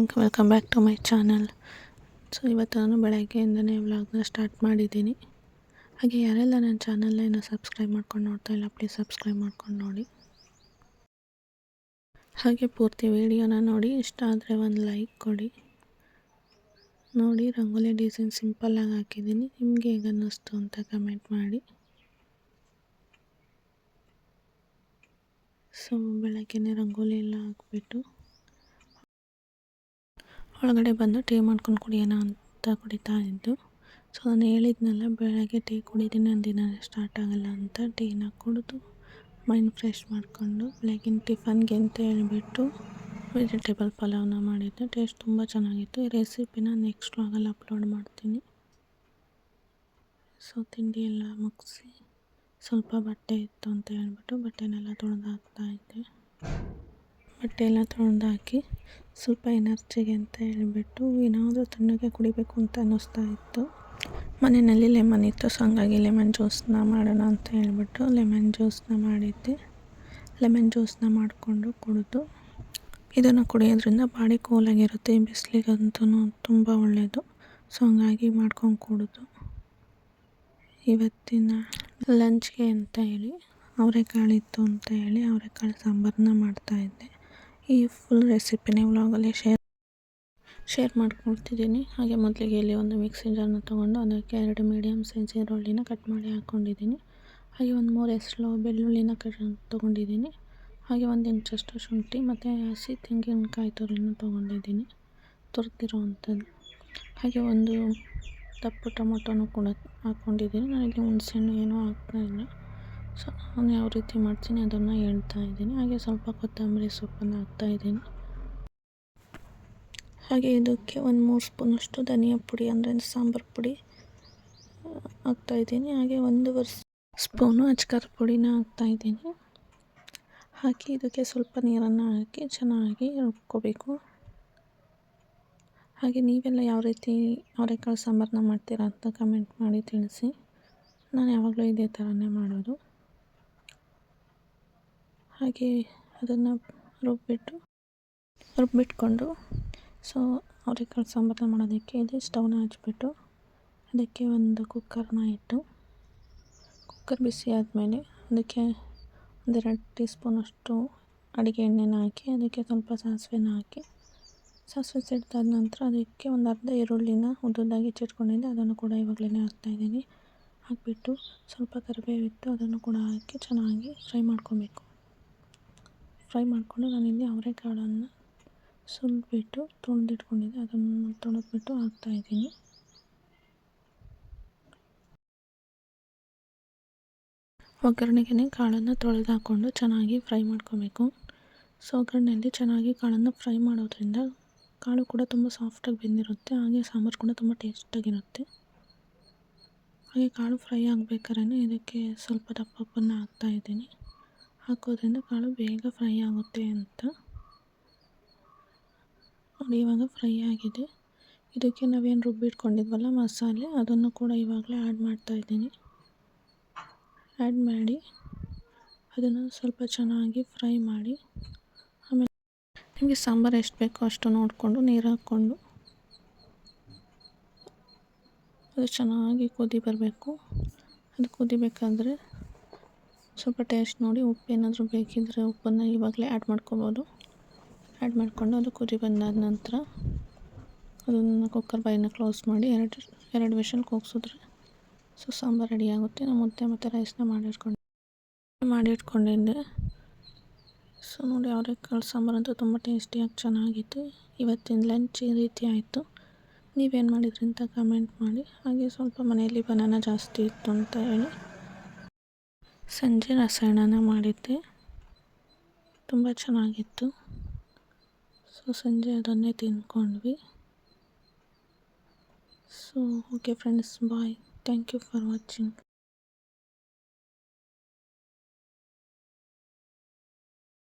Morning, welcome back to my channel. So ಇವತ್ತು ನಾನು ಬೆಳಗ್ಗೆಯಿಂದನೇ ವ್ಲಾಗ್ನ ಸ್ಟಾರ್ಟ್ ಮಾಡಿದ್ದೀನಿ. ಹಾಗೆ ಯಾರೆಲ್ಲ ನನ್ನ ಚಾನಲ್ನ ಇನ್ನೂ ಸಬ್ಸ್ಕ್ರೈಬ್ ಮಾಡ್ಕೊಂಡು ನೋಡ್ತಾ ಇಲ್ಲ, ಪ್ಲೀಸ್ ಸಬ್ಸ್ಕ್ರೈಬ್ ಮಾಡ್ಕೊಂಡು ನೋಡಿ. ಹಾಗೆ ಪೂರ್ತಿ ವಿಡಿಯೋನ ನೋಡಿ, ಇಷ್ಟ ಆದರೆ ಒಂದು ಲೈಕ್ ಕೊಡಿ. ನೋಡಿ, ರಂಗೋಲಿ ಡಿಸೈನ್ ಸಿಂಪಲ್ಲಾಗಿ ಹಾಕಿದ್ದೀನಿ. ನಿಮಗೆ ಹೇಗೆ ಅನ್ನಿಸ್ತು ಅಂತ ಕಮೆಂಟ್ ಮಾಡಿ. ಸೊ ಬೆಳಗ್ಗೆನೇ ರಂಗೋಲಿ ಎಲ್ಲ ಹಾಕ್ಬಿಟ್ಟು ಒಳಗಡೆ ಬಂದು ಟೀ ಮಾಡ್ಕೊಂಡು ಕುಡಿಯೋಣ ಅಂತ ಕುಡಿತಾ ಇದ್ದು. ಸೊ ನಾನು ಹೇಳಿದ್ನಲ್ಲ, ಬೆಳಗ್ಗೆ ಟೀ ಕುಡಿತೀನಿ ದಿನ ಸ್ಟಾರ್ಟ್ ಆಗೋಲ್ಲ ಅಂತ. ಟೀನ ಕುಡಿದು ಮೈಂಡ್ ಫ್ರೆಶ್ ಮಾಡಿಕೊಂಡು ಬೆಳಗಿನ ಟಿಫನ್ಗೆ ಅಂತ ಹೇಳಿಬಿಟ್ಟು ವೆಜಿಟೇಬಲ್ ಪಲಾವ್ನ ಮಾಡಿದ್ದೆ. ಟೇಸ್ಟ್ ತುಂಬ ಚೆನ್ನಾಗಿತ್ತು. ಈ ರೆಸಿಪಿನ ನೆಕ್ಸ್ಟ್ ವ್ಲಾಗಲ್ಲಿ ಅಪ್ಲೋಡ್ ಮಾಡ್ತೀನಿ. ಸೊ ತಿಂಡಿ ಎಲ್ಲ ಮುಗಿಸಿ ಸ್ವಲ್ಪ ಬಟ್ಟೆ ಇತ್ತು ಅಂತ ಹೇಳ್ಬಿಟ್ಟು ಬಟ್ಟೆನೆಲ್ಲ ತೊಳೆದು ಹಾಕ್ತಾಯಿದ್ದೆ. ಬಟ್ಟೆ ಎಲ್ಲ ತೊಳೆದು ಹಾಕಿ ಸ್ವಲ್ಪ ಎನರ್ಜಿಗೆ ಅಂತ ಹೇಳಿಬಿಟ್ಟು ಏನಾದರೂ ತಣ್ಣಗೆ ಕುಡಿಬೇಕು ಅಂತ ಅನ್ನಿಸ್ತಾ ಇತ್ತು. ಮನೆಯಲ್ಲಿ ಲೆಮನ್ ಇತ್ತು, ಸೊ ಹಂಗಾಗಿ ಲೆಮನ್ ಜ್ಯೂಸನ್ನ ಮಾಡೋಣ ಅಂತ ಹೇಳಿಬಿಟ್ಟು ಲೆಮನ್ ಜ್ಯೂಸನ್ನ ಮಾಡಿದ್ದೆ. ಲೆಮನ್ ಜ್ಯೂಸನ್ನ ಮಾಡಿಕೊಂಡು ಕುಡಿದು, ಇದನ್ನು ಕುಡಿಯೋದ್ರಿಂದ ಬಾಡಿ ಕೂಲಾಗಿರುತ್ತೆ. ಈ ಬಿಸಿಲಿಗಂತೂ ತುಂಬ ಒಳ್ಳೆಯದು. ಸೊ ಹಂಗಾಗಿ ಮಾಡ್ಕೊಂಡು ಕುಡಿದು ಇವತ್ತಿನ ಲಂಚ್ಗೆ ಅಂತ ಹೇಳಿ ಅವರೆಕಾಳಿತ್ತು ಅಂತ ಹೇಳಿ ಅವರೆಕಾಳು ಸಾಂಬಾರನ್ನ ಮಾಡ್ತಾಯಿದ್ದೆ. ಈ ಫುಲ್ ರೆಸಿಪಿನೇ ವ್ಲಾಗಲ್ಲಿ ಶೇರ್ ಮಾಡ್ಕೊಳ್ತಿದ್ದೀನಿ. ಹಾಗೆ ಮೊದಲಿಗೆ ಇಲ್ಲಿ ಒಂದು ಮಿಕ್ಸಿ ಜಾರನ್ನ ತೊಗೊಂಡು ಅದಕ್ಕೆ 2 ಮೀಡಿಯಮ್ ಸೈಜ್ ಈರುಳ್ಳಿನ ಕಟ್ ಮಾಡಿ ಹಾಕ್ಕೊಂಡಿದ್ದೀನಿ. ಹಾಗೆ ಒಂದು 3 ಎಸಳು ಬೆಳ್ಳುಳ್ಳಿನ ತೊಗೊಂಡಿದ್ದೀನಿ. ಹಾಗೆ 1 ಇಂಚಷ್ಟು ಶುಂಠಿ ಮತ್ತು ಹಸಿ ತೆಂಗಿನಕಾಯಿ ತುರಿನ ತೊಗೊಂಡಿದ್ದೀನಿ, ತುರಿದಿರೋ ಅಂಥದ್ದು. ಹಾಗೆ ಒಂದು ದಪ್ಪ ಟೊಮೊಟೊನೂ ಕೂಡ ಹಾಕ್ಕೊಂಡಿದ್ದೀನಿ. ನಾನಿಲ್ಲಿ ಹುಣಸೆಹಣ್ಣು ಏನೂ ಹಾಕ್ತಾಯಿಲ್ಲ. ಸೊ ನಾನು ಯಾವ ರೀತಿ ಮಾಡ್ತೀನಿ ಅದನ್ನು ಹೇಳ್ತಾ ಇದ್ದೀನಿ. ಹಾಗೆ ಸ್ವಲ್ಪ ಕೊತ್ತಂಬರಿ ಸೊಪ್ಪನ್ನು ಹಾಕ್ತಾಯಿದ್ದೀನಿ. ಹಾಗೆ ಇದಕ್ಕೆ ಒಂದು 3 ಸ್ಪೂನಷ್ಟು ಧನಿಯಾ ಪುಡಿ ಅಂದರೆ ಸಾಂಬಾರು ಪುಡಿ ಹಾಕ್ತಾಯಿದ್ದೀನಿ. ಹಾಗೆ 1 ಸ್ಪೂನು ಅಚ್ಕಾರ ಪುಡಿನ ಹಾಕ್ತಾಯಿದ್ದೀನಿ. ಹಾಕಿ ಇದಕ್ಕೆ ಸ್ವಲ್ಪ ನೀರನ್ನು ಹಾಕಿ ಚೆನ್ನಾಗಿ ರುಬ್ಕೋಬೇಕು. ಹಾಗೆ ನೀವೆಲ್ಲ ಯಾವ ರೀತಿ ಅವರೆಕಾಳು ಸಾಂಬಾರನ್ನ ಮಾಡ್ತೀರಾ ಅಂತ ಕಮೆಂಟ್ ಮಾಡಿ ತಿಳಿಸಿ. ನಾನು ಯಾವಾಗಲೂ ಇದೇ ಥರನೇ ಮಾಡೋದು. ಹಾಗೆ ಅದನ್ನು ರುಬ್ಬಿಟ್ಕೊಂಡು ಸೊ ಅವರೆಕಾಳು ಸಾಂಬಾರನ್ನ ಮಾಡೋದಕ್ಕೆ ಇದೆ ಸ್ಟವ್ನ ಹಚ್ಬಿಟ್ಟು ಅದಕ್ಕೆ ಒಂದು ಕುಕ್ಕರ್ನ ಇಟ್ಟು, ಕುಕ್ಕರ್ ಬಿಸಿ ಆದಮೇಲೆ ಅದಕ್ಕೆ 1-2 ಟೀ ಸ್ಪೂನಷ್ಟು ಅಡುಗೆ ಎಣ್ಣೆನ ಹಾಕಿ ಅದಕ್ಕೆ ಸ್ವಲ್ಪ ಸಾಸಿವೆನ ಹಾಕಿ, ಸಾಸಿವೆ ಸಿಡ್ದಾದ ನಂತರ ಅದಕ್ಕೆ ಒಂದು ಅರ್ಧ ಈರುಳ್ಳಿನ ಉದ್ದುದ್ದಾಗಿ ಹೆಚ್ಚಿಟ್ಕೊಂಡಿದ್ದೆ, ಅದನ್ನು ಕೂಡ ಇವಾಗಲೇ ಹಾಕ್ತಾಯಿದ್ದೀನಿ. ಹಾಕಿಬಿಟ್ಟು ಸ್ವಲ್ಪ ಕರಿಬೇವಿಟ್ಟು ಅದನ್ನು ಕೂಡ ಹಾಕಿ ಚೆನ್ನಾಗಿ ಫ್ರೈ ಮಾಡ್ಕೊಬೇಕು. ಫ್ರೈ ಮಾಡಿಕೊಂಡು ನಾನಿಲ್ಲಿ ಅವರೆಕಾಳನ್ನು ಸುಲಿದ್ಬಿಟ್ಟು ತೊಳೆದಿಟ್ಕೊಂಡಿದ್ದೆ, ಅದನ್ನು ತೊಳೆದ್ಬಿಟ್ಟು ಹಾಕ್ತಾಯಿದ್ದೀನಿ. ಒಗ್ಗರಣೆಗೆ ಕಾಳನ್ನು ತೊಳೆದು ಹಾಕ್ಕೊಂಡು ಚೆನ್ನಾಗಿ ಫ್ರೈ ಮಾಡ್ಕೊಬೇಕು. ಸೊ ಒಗ್ಗರಣೆಯಲ್ಲಿ ಚೆನ್ನಾಗಿ ಕಾಳನ್ನು ಫ್ರೈ ಮಾಡೋದ್ರಿಂದ ಕಾಳು ಕೂಡ ತುಂಬ ಸಾಫ್ಟಾಗಿ ಬೆಂದಿರುತ್ತೆ. ಹಾಗೆ ಸಾಂಬಾರು ಕೂಡ ತುಂಬ ಟೇಸ್ಟಾಗಿರುತ್ತೆ. ಹಾಗೆ ಕಾಳು ಫ್ರೈ ಆಗಬೇಕಾದ್ರೆ ಇದಕ್ಕೆ ಸ್ವಲ್ಪ ದಪ್ಪ ಉಪ್ಪನ್ನು ಹಾಕ್ತಾಯಿದ್ದೀನಿ. ಹಾಕೋದ್ರಿಂದ ಕಾಳು ಬೇಗ ಫ್ರೈ ಆಗುತ್ತೆ ಅಂತ. ನೋಡಿ, ಇವಾಗ ಫ್ರೈ ಆಗಿದೆ. ಇದಕ್ಕೆ ನಾವೇನು ರುಬ್ಬಿಟ್ಕೊಂಡಿದ್ವಲ್ಲ ಮಸಾಲೆ, ಅದನ್ನು ಕೂಡ ಇವಾಗಲೇ ಆ್ಯಡ್ ಮಾಡ್ತಾಯಿದ್ದೀನಿ. ಆ್ಯಡ್ ಮಾಡಿ ಅದನ್ನು ಸ್ವಲ್ಪ ಚೆನ್ನಾಗಿ ಫ್ರೈ ಮಾಡಿ, ಆಮೇಲೆ ನಿಮಗೆ ಸಾಂಬಾರು ಎಷ್ಟು ಬೇಕೋ ಅಷ್ಟು ನೋಡಿಕೊಂಡು ನೀರು ಹಾಕ್ಕೊಂಡು ಅದು ಚೆನ್ನಾಗಿ ಕುದಿ ಬರಬೇಕು. ಅದು ಕುದಿಬೇಕಾದ್ರೆ ಸ್ವಲ್ಪ ಟೇಸ್ಟ್ ನೋಡಿ, ಉಪ್ಪು ಏನಾದರೂ ಬೇಕಿದ್ದರೆ ಉಪ್ಪನ್ನು ಇವಾಗಲೇ ಆ್ಯಡ್ ಮಾಡ್ಕೊಬೋದು. ಆ್ಯಡ್ ಮಾಡಿಕೊಂಡು ಅದು ಕುದಿ ಬಂದಾದ ನಂತರ ಅದನ್ನು ಕುಕ್ಕರ್ ಬಾಯಿನ ಕ್ಲೋಸ್ ಮಾಡಿ ಎರಡು ವಿಷಲ್ ಕೂಗಿಸಿದ್ರೆ ಸೊ ಸಾಂಬಾರು ರೆಡಿ ಆಗುತ್ತೆ. ನಾನು ಮುದ್ದೆ ಮತ್ತು ರೈಸ್ನ ಮಾಡಿಟ್ಕೊಂಡಿದ್ದೆ. ಸೊ ನೋಡಿ, ಅವರೆಕಾಳು ಸಾಂಬಾರು ಅಂತೂ ತುಂಬ ಟೇಸ್ಟಿಯಾಗಿ ಚೆನ್ನಾಗಿತ್ತು. ಇವತ್ತಿನ ಲಂಚ್ ಈ ರೀತಿ ಆಯಿತು. ನೀವೇನು ಮಾಡಿದ್ರಿ ಅಂತ ಕಮೆಂಟ್ ಮಾಡಿ. ಹಾಗೆ ಸ್ವಲ್ಪ ಮನೆಯಲ್ಲಿ ಬನಾನಾ ಜಾಸ್ತಿ ಇತ್ತು ಅಂತ ಹೇಳಿ ಸಂಜೆ ರಸಾಯನ ಮಾಡಿದ್ದೆ, ತುಂಬ ಚೆನ್ನಾಗಿತ್ತು. ಸೊ ಸಂಜೆ ಅದನ್ನೇ ತಿಂದ್ಕೊಂಡ್ವಿ. So okay friends, bye. Thank you for watching.